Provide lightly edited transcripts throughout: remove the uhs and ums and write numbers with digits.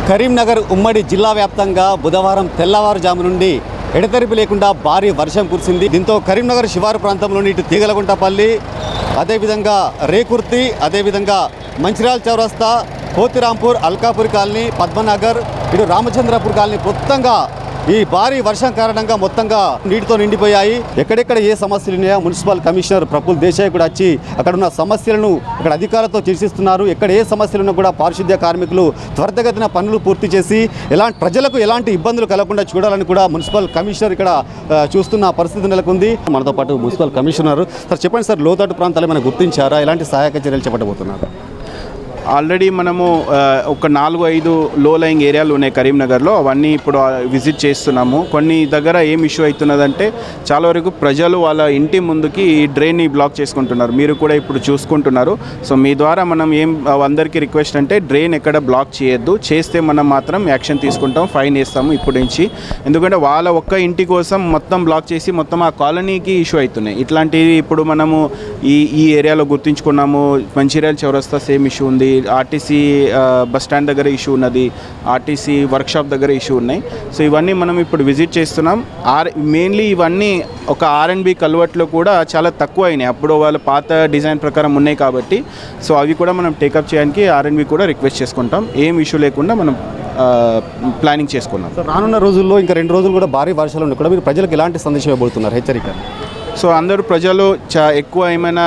కరీంనగర్ ఉమ్మడి జిల్లా వ్యాప్తంగా బుధవారం తెల్లవారుజాము నుండి ఎడతెరిపి లేకుండా భారీ వర్షం కురిసింది. దీంతో కరీంనగర్ శివారు ప్రాంతంలోని ఇటు తీగలగుంటపల్లి, అదేవిధంగా రేకుర్తి, అదేవిధంగా మంచిర్యాల చౌరస్తా, పోతిరాంపూర్, అల్కాపూర్ కాలనీ, పద్మనగర్, ఇటు రామచంద్రపూర్ కాలనీ మొత్తంగా ఈ భారీ వర్షం కారణంగా మొత్తంగా నీటితో నిండిపోయాయి. ఎక్కడెక్కడ ఏ సమస్యలు ఉన్నాయో మున్సిపల్ కమిషనర్ ప్రఫుల్ దేశాయ్ కూడా వచ్చి అక్కడ ఉన్న సమస్యలను అక్కడ అధికారులతో చర్చిస్తున్నారు. ఎక్కడ ఏ సమస్యలు ఉన్నా కూడా పారిశుద్ధ్య కార్మికులు త్వరితగతిన పనులు పూర్తి చేసి ప్రజలకు ఎలాంటి ఇబ్బందులు కలగకుండా చూడాలని కూడా మున్సిపల్ కమిషనర్ ఇక్కడ చూస్తున్న పరిస్థితి నెలకొంది. మనతో పాటు మున్సిపల్ కమిషనర్ సార్, చెప్పండి సార్, లోతట్టు ప్రాంతాలు ఏమైనా గుర్తించారా? ఎలాంటి సహాయక చర్యలు చేపట్టబోతున్నారు? ఆల్రెడీ మనము ఒక 4-5 లో లయింగ్ ఏరియాలు ఉన్నాయి కరీంనగర్లో, అవన్నీ ఇప్పుడు విజిట్ చేస్తున్నాము. కొన్ని దగ్గర ఏం ఇష్యూ అవుతున్నదంటే చాలా వరకు ప్రజలు వాళ్ళ ఇంటి ముందుకి డ్రైన్ని బ్లాక్ చేసుకుంటున్నారు. మీరు కూడా ఇప్పుడు చూసుకుంటున్నారు. సో మీ ద్వారా మనం అందరికీ రిక్వెస్ట్ అంటే డ్రైన్ ఎక్కడ బ్లాక్ చేయొద్దు, చేస్తే మనం మాత్రం యాక్షన్ తీసుకుంటాం, ఫైన్ వేస్తాము ఇప్పటి నుంచి. ఎందుకంటే వాళ్ళ ఒక్క ఇంటి కోసం మొత్తం బ్లాక్ చేసి మొత్తం ఆ కాలనీకి ఇష్యూ అవుతున్నాయి. ఇట్లాంటివి ఇప్పుడు మనము ఈ ఏరియాలో గుర్తించుకున్నాము. మంచిర్యాల చౌరస్తా సేమ్ ఇష్యూ ఉంది, ఆర్టీసీ బస్ స్టాండ్ దగ్గర ఇష్యూ ఉన్నది, ఆర్టీసీ వర్క్షాప్ దగ్గర ఇష్యూ ఉన్నాయి. సో ఇవన్నీ మనం ఇప్పుడు విజిట్ చేస్తున్నాం. మెయిన్లీ ఇవన్నీ ఒక R&B కల్వర్ట్లో కూడా చాలా తక్కువ అయినాయి. అప్పుడు వాళ్ళ పాత డిజైన్ ప్రకారం ఉన్నాయి కాబట్టి సో అవి కూడా మనం టేకప్ చేయడానికి R&B కూడా రిక్వెస్ట్ చేసుకుంటాం. ఏం ఇష్యూ లేకుండా మనం ప్లానింగ్ చేసుకున్నాం. రానున్న రోజుల్లో ఇంకా 2 రోజులు కూడా భారీ వర్షాలు ఉన్నాయి కూడా మీరు ప్రజలకు ఎలాంటి సందేశం ఇవ్వబోతున్నారు, హెచ్చరిక? సో అందరూ ప్రజలు ఎక్కువ ఏమైనా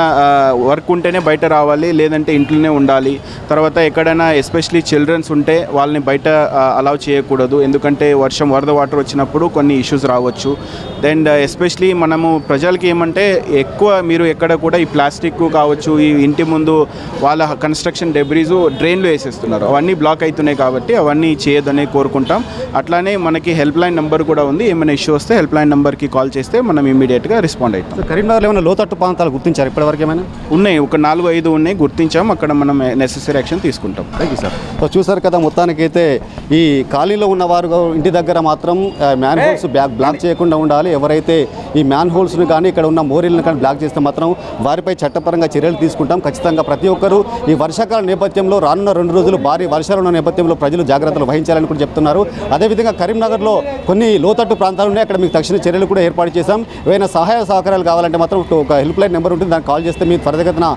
వర్క్ ఉంటేనే బయట రావాలి, లేదంటే ఇంట్లోనే ఉండాలి. తర్వాత ఎక్కడైనా ఎస్పెషలీ చిల్డ్రన్స్ ఉంటే వాళ్ళని బయట అలౌ చేయకూడదు, ఎందుకంటే వరద వాటర్ వచ్చినప్పుడు కొన్ని ఇష్యూస్ రావచ్చు. దెన్ ఎస్పెషలీ మనము ప్రజలకి ఏమంటే ఎక్కువ మీరు ఎక్కడ కూడా ఈ ప్లాస్టిక్ కావచ్చు, ఈ ఇంటి ముందు వాళ్ళ కన్స్ట్రక్షన్ డెబ్రీస్ డ్రైన్లో వేసేస్తున్నారు, అవన్నీ బ్లాక్ అవుతున్నాయి కాబట్టి అవన్నీ చేయొద్దని కోరుకుంటాం. అట్లానే మనకి హెల్ప్ లైన్ నెంబర్ కూడా ఉంది. ఏమైనా ఇష్యూ వస్తే హెల్ప్ లైన్ నెంబర్కి కాల్ చేస్తే మనం ఇమీడియట్గా రెస్పాండ్. కరీంనగర్లో ఏమైనా లోతట్టు ప్రాంతాలు గుర్తించారు ఇప్పటివరకు? ఏమైనా ఉన్నాయి, ఒక 4-5 ఉన్నాయి, గుర్తించాం. అక్కడ మనం నెసెసరీ యాక్షన్ తీసుకుంటాం. Thank you sir. సో చూసారు కదా, మొత్తానికైతే ఈ ఖాళీలో ఉన్నవారు ఇంటి దగ్గర మాత్రం మ్యాన్ హోల్స్ బ్లాక్ చేయకుండా ఉండాలి. ఎవరైతే ఈ మ్యాన్ హోల్స్ను కానీ ఇక్కడ ఉన్న మోరీలను కానీ బ్లాక్ చేస్తే మాత్రం వారిపై చట్టపరంగా చర్యలు తీసుకుంటాం. ఖచ్చితంగా ప్రతి ఒక్కరూ ఈ వర్షాకాల నేపథ్యంలో రానున్న 2 రోజులు భారీ వర్షాలు ఉన్న నేపథ్యంలో ప్రజలు జాగ్రత్తలు వహించాలని కూడా చెప్తున్నారు. అదేవిధంగా కరీంనగర్లో కొన్ని లోతట్టు ప్రాంతాలు ఉన్నాయి, అక్కడ మీకు తక్షణ చర్యలు కూడా ఏర్పాటు చేశాం. ఏవైనా సహాయ సహకారాలు కావాలంటే మాత్రం ఒక హెల్ప్ లైన్ నెంబర్ ఉంటుంది, దానికి కాల్ చేస్తే మీరు త్వరితగతిన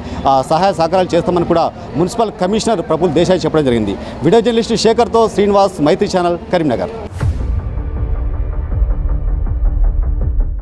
సహాయ సహకారాలు చేస్తామని కూడా మున్సిపల్ కమిషనర్ ప్రఫుల్ దేశాయ్ చెప్పడం జరిగింది. వీడియో జర్నలిస్ట్ శేఖర్తో శ్రీనివాస్, మైత్రి ఛానల్, కరీంనగర్.